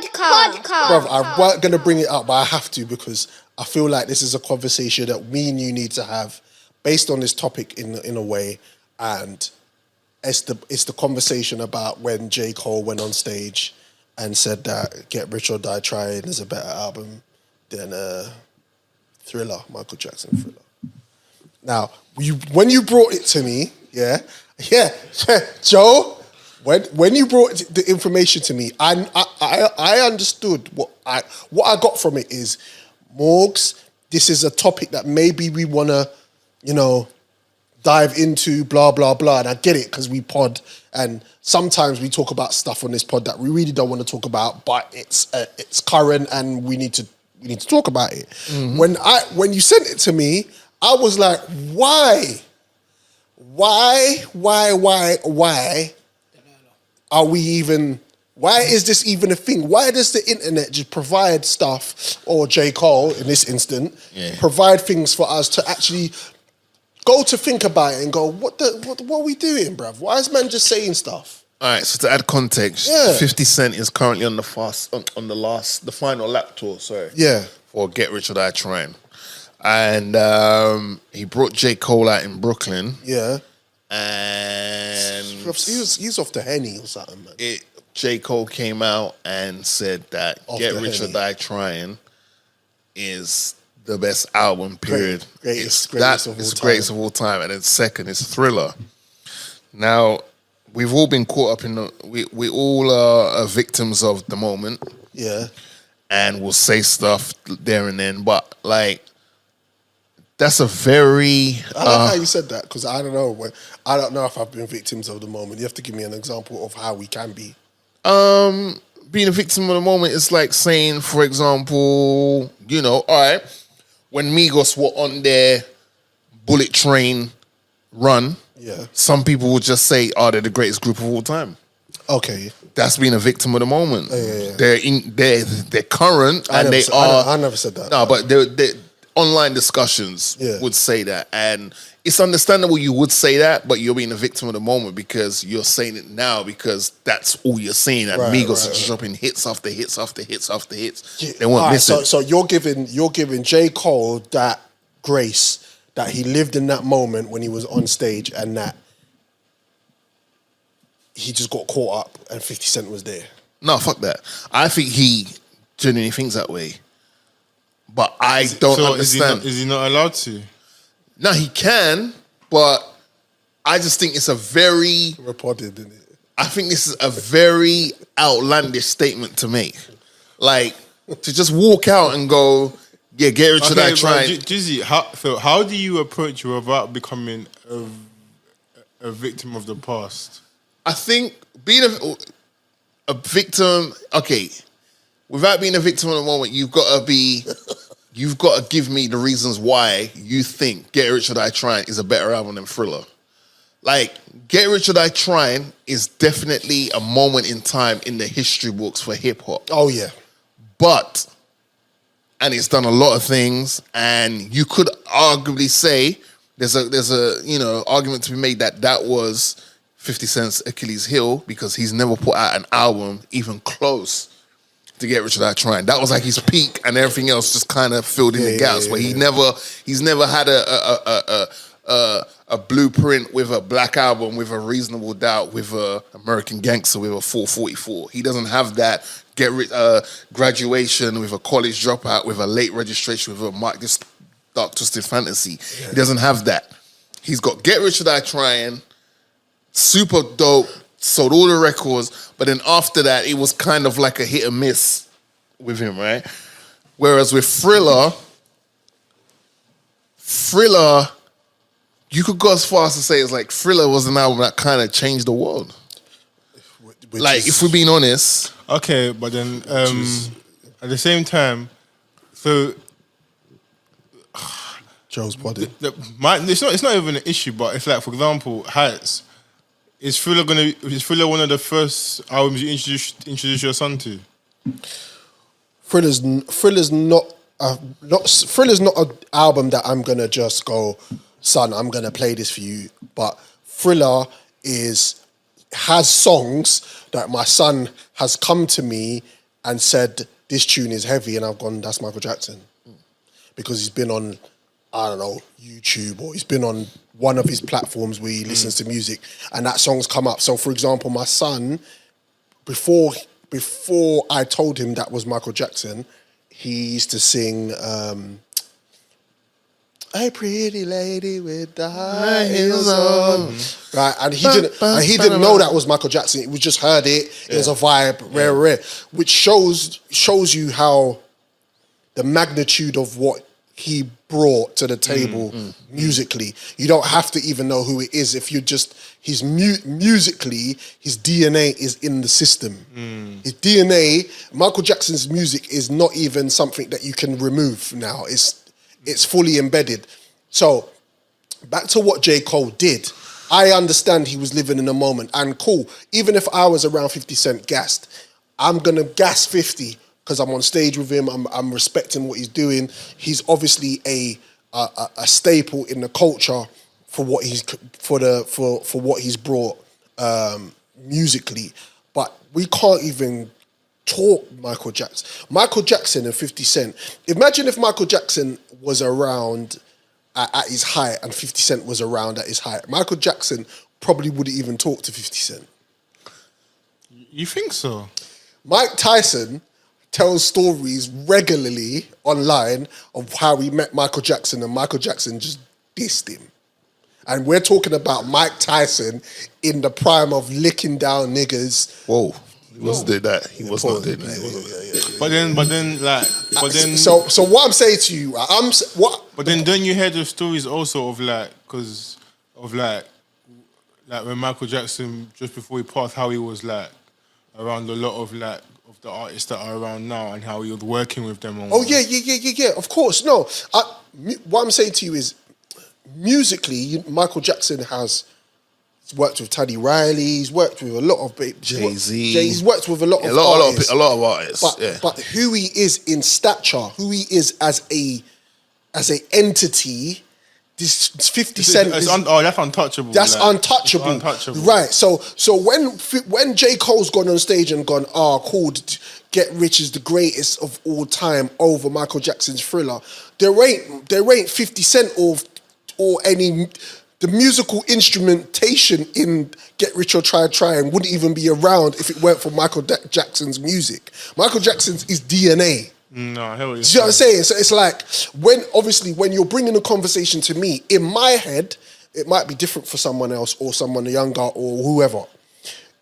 Bruv, I weren't going to bring it up, but I have to because I feel like this is a conversation that me and you need to have based on this topic in a way. And it's the conversation about when J. Cole went on stage and said that Get Rich or Die Trying is a better album than Thriller, Michael Jackson Thriller. Now, when you brought it to me, yeah, Joe, when you brought the information to me, I understood what I got from it is, Morgs, this is a topic that maybe we want to, dive into, blah, blah, blah. And I get it because we pod and sometimes we talk about stuff on this pod that we really don't want to talk about, but it's current and we need to talk about it. Mm-hmm. When you sent it to me, I was like, why? Why are we even, why is this even a thing? Why does the internet just provide stuff, or J. Cole in this instant, provide things for us to actually go to think about it and go, what are we doing, bruv? Why is man just saying stuff? All right, so to add context, 50 Cent is currently on the final lap tour, for Get Rich or Die Trying. And he brought J. Cole out in Brooklyn. Yeah. And he's off the Henny or something, man. J. Cole came out and said that Get Rich or Die Trying is the best album, period. Greatest of all time. And then second is Thriller. Now, we've all been caught up we all are victims of the moment. Yeah. And we'll say stuff there and then, but like, that's a very... I like how you said that, because I don't know if I've been victims of the moment. You have to give me an example of how we can be. Being a victim of the moment is like saying, for example, all right, when Migos were on their Bullet Train run, some people would just say, they're the greatest group of all time. Okay. That's being a victim of the moment. Yeah. They're current and they are... I never said that. No, but they're online discussions would say that. And it's understandable you would say that, but you're being a victim of the moment because you're saying it now because that's all you're saying. And Migos are just dropping hits after hits after hits after hits. Yeah. They weren't missing. So you're giving J. Cole that grace that he lived in that moment when he was on stage and that he just got caught up and 50 Cent was there. No, fuck that. I think he genuinely thinks that way. But I don't understand. Is he not allowed to? No, he can, but I just think it's a very... Reported, isn't it? I think this is a very outlandish statement to make. Like, to just walk out and go, Get Rich or Die Trying. Jizzy, how do you approach it without becoming a victim of the past? I think being a victim... Okay, without being a victim of the moment, you've got to give me the reasons why you think Get Rich or Die Trying is a better album than Thriller. Like, Get Rich or Die Trying is definitely a moment in time in the history books for hip hop. Oh yeah. And it's done a lot of things, and you could arguably say there's a argument to be made that was 50 Cent's Achilles heel because he's never put out an album even close to Get Rich or Die Trying. That was like his peak, and everything else just kind of filled in the gaps. But he's never had a blueprint with a Black Album, with a Reasonable Doubt, with a American Gangster, with a 444. He doesn't have that Graduation, with a College Dropout, with a Late Registration, with a this Dark Twisted Fantasy. Yeah. He doesn't have that. He's got Get Rich or Die Trying, super dope, sold all the records, but then after that, it was kind of like a hit or miss with him, right? Whereas with Thriller, you could go as far as to say it's like Thriller was an album that kind of changed the world. If we're being honest. Okay, but then at the same time, so Joe's body. It's not even an issue, but it's like, for example, Heights. Is Thriller one of the first albums you introduce your son to? Thriller's not an album that I'm gonna just go, son, I'm gonna play this for you. But Thriller has songs that my son has come to me and said this tune is heavy, and I've gone, that's Michael Jackson, because he's been on, I don't know, YouTube, or he's been on one of his platforms where he listens to music, and that song's come up. So, for example, my son, before I told him that was Michael Jackson, he used to sing, "Hey, pretty lady with the high heels on," right? And he didn't know that was Michael Jackson. He just heard it. It was a vibe, rare, which shows you how the magnitude of what he brought to the table musically. You don't have to even know who it is. If you just, musically, his DNA is in the system. His DNA, Michael Jackson's music is not even something that you can remove now. It's fully embedded. So, back to what J. Cole did. I understand he was living in a moment, and cool, even if I was around 50 Cent gassed, I'm gonna gas 50, because I'm on stage with him. I'm respecting what he's doing. He's obviously a staple in the culture for what he's brought musically. But we can't even talk Michael Jackson. Michael Jackson and 50 Cent. Imagine if Michael Jackson was around at his height and 50 Cent was around at his height. Michael Jackson probably wouldn't even talk to 50 Cent. You think so? Mike Tyson tells stories regularly online of how he met Michael Jackson, and Michael Jackson just dissed him. And we're talking about Mike Tyson in the prime of licking down niggas. Whoa. He wasn't doing that. He was not doing that. So what I'm saying to you, But then don't you hear the stories also of like, because of like when Michael Jackson, just before he passed, how he was like around a lot of like of the artists that are around now, and how he was working with them. Yeah. Of course, no. What I'm saying to you is, musically, Michael Jackson has worked with Teddy Riley. He's worked with a lot of Jay-Z. He's worked with a lot of artists. A lot of artists. But who he is in stature, who he is as a entity, this 50 Cent. That's untouchable. That's untouchable. It's untouchable. Right. So when J. Cole's gone on stage and gone, cool, Get Rich is the greatest of all time over Michael Jackson's Thriller, there ain't 50 Cent or any. The musical instrumentation in Get Rich or Try and wouldn't even be around if it weren't for Michael Jackson's music. Michael Jackson's is DNA. No, I hear what you're See what I'm saying? So it's like, when you're bringing a conversation to me, in my head, it might be different for someone else or someone younger or whoever.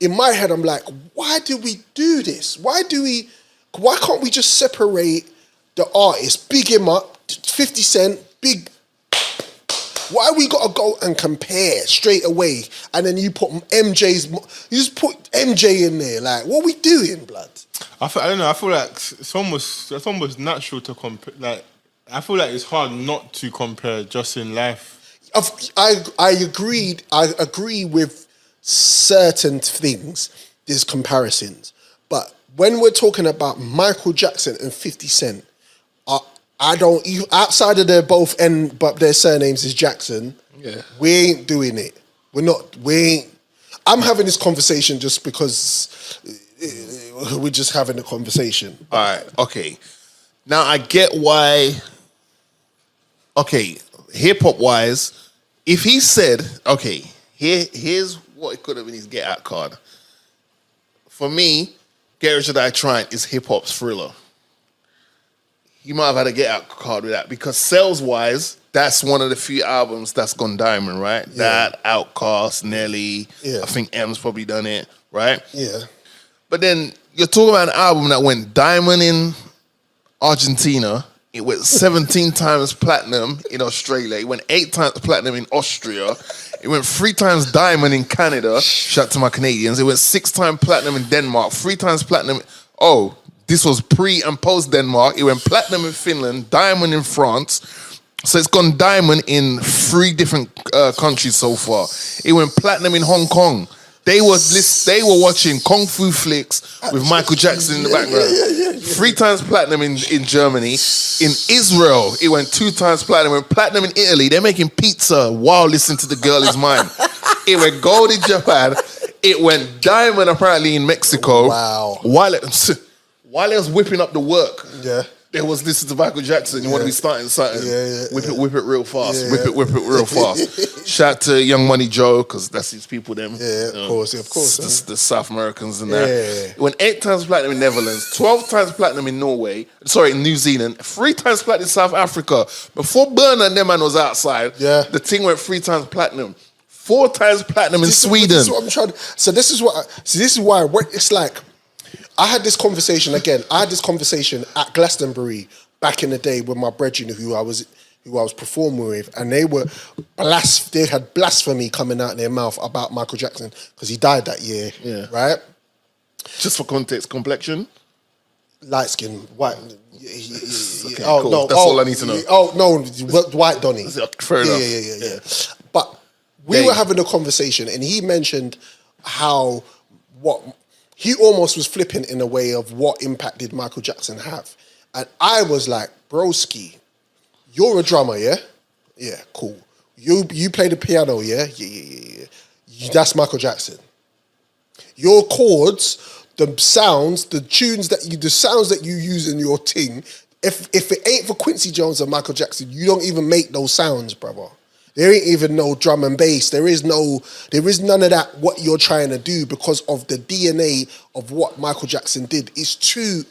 In my head, I'm like, why do we do this? Why can't we just separate the artist, big him up, 50 Cent, big. Why we gotta go and compare straight away, and then you put you just put MJ in there? Like, what are we doing, blood? I don't know. I feel like it's almost natural to compare. Like, I feel like it's hard not to compare just in life. I agree with certain things. There's comparisons, but when we're talking about Michael Jackson and 50 Cent, I don't, outside of but their surnames is Jackson. Yeah, we ain't doing it. I'm having this conversation just because we're just having a conversation. All right, okay. Now I get why. Okay, hip hop wise, if he said, okay, here's what it could have been his Get Out card. For me, Get Rich or Die Trying is hip hop's Thriller. You might have had a Get Out card with that, because sales-wise, that's one of the few albums that's gone diamond, right? Yeah. That, Outkast, Nelly, I think M's probably done it, right? Yeah. But then you're talking about an album that went diamond in Argentina, it went 17 times platinum in Australia, it went 8 times platinum in Austria, it went 3 times diamond in Canada, shout out to my Canadians, it went 6 times platinum in Denmark, 3 times platinum, this was pre and post Denmark. It went platinum in Finland, diamond in France. So it's gone diamond in 3 different countries so far. It went platinum in Hong Kong. They were watching Kung Fu flicks with Michael Jackson in the background. 3 times platinum in Germany. In Israel, it went 2 times platinum. It went platinum in Italy. They're making pizza while listening to The Girl Is Mine. It went gold in Japan. It went diamond apparently in Mexico. Wow. while they was whipping up the work, Yeah. there was this to Michael Jackson. You want to be starting something? Whip it real fast. Yeah. Whip it real fast. Shout out to Young Money Joe because that's his people. Them, Yeah, of course. The South Americans and that. Yeah. When 8 times platinum in Netherlands, 12 times platinum in Norway. Sorry, in New Zealand, 3 times platinum in South Africa. Before Burner and them man was outside, Yeah. the thing went 3 times platinum. 4 times platinum in This Sweden. is what I'm trying to. So this is why it's like. I had this conversation again. I had this conversation at Glastonbury back in the day with my brethren who I was performing with, and they had blasphemy coming out their mouth about Michael Jackson because he died that year. Yeah. Right. Just for context, complexion. Light skin, white. Okay, Oh cool. no, That's all I need to know. Oh no, white Donny. Fair enough. Yeah. But we were having a conversation, and he mentioned how what he almost was flipping in a way of what impact did Michael Jackson have, and I was like, broski, you're a drummer, yeah? Yeah, cool. You play the piano, yeah? Yeah. That's Michael Jackson. Your chords, the sounds that you use in your ting, if it ain't for Quincy Jones and Michael Jackson, you don't even make those sounds, brother. There ain't even no drum and bass. There is none of that what you're trying to do because of the DNA of what Michael Jackson did. It's too,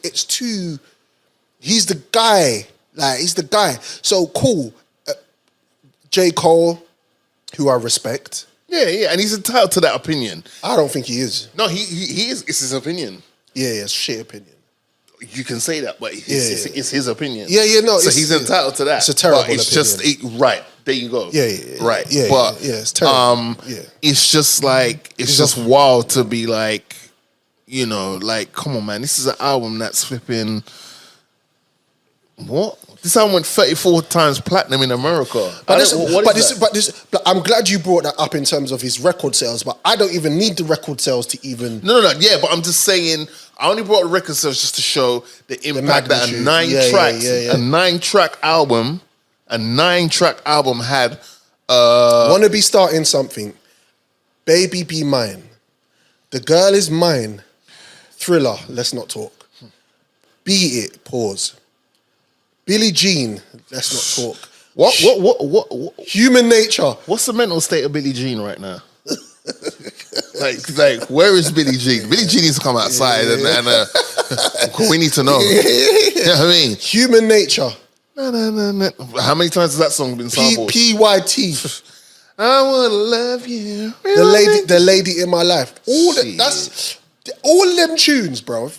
he's the guy. Like, he's the guy. So cool. J. Cole, who I respect. Yeah, and he's entitled to that opinion. I don't think he is. No, he is. It's his opinion. Yeah, it's shit opinion. You can say that, but it's his opinion. Yeah, no. So he's entitled to that. It's a terrible but it's opinion. just right. There you go. Yeah. Right. Yeah, but it's terrible. it's just like it's just wild to be like, you know, like, come on, man. This is an album that's flipping. What? This album went 34 times platinum in America. But I'm glad you brought that up in terms of his record sales, but I don't even need the record sales to even. No. Yeah, but I'm just saying. I only brought the record sales just to show the impact that a magnitude. 9-track album, had. Want to be starting something. Baby Be Mine. The Girl Is Mine. Thriller. Let's not talk. Beat It. Pause. Billie Jean. Let's not talk. What? Human Nature. What's the mental state of Billie Jean right now? like, where is Billie Jean? Billie Jean needs to come outside and we need to know. You know what I mean? Human Nature. No. How many times has that song been sampled? PYT. I wanna love you. The lady in my life. All them tunes, bro.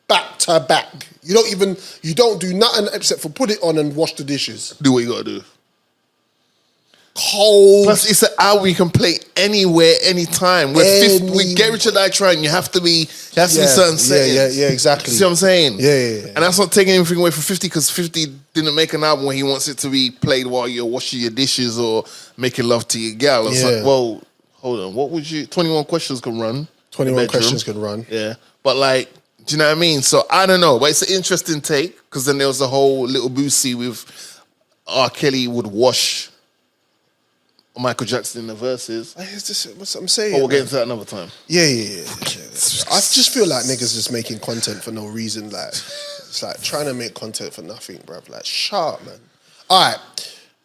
Back to back. You don't do nothing except for put it on and wash the dishes. Do what you gotta do. Cold. Plus, it's an album you can play anywhere, anytime. With Get Rich or Die Trying, you have to be certain settings. Yeah, exactly. See what I'm saying? Yeah. And that's not taking anything away from 50 because 50 didn't make an album where he wants it to be played while you're washing your dishes or making love to your gal. It's like, well, hold on. What would you... 21 Questions can run. 21 Questions can run. Yeah. But like, do you know what I mean? So I don't know. But it's an interesting take because then there was a whole little Boosie with R. Kelly would wash Michael Jackson in the verses. It's just what I'm saying. But we'll get into that another time. Yeah. I just feel like niggas just making content for no reason. Like, it's like trying to make content for nothing, bruv. Like, shut up, man. All right.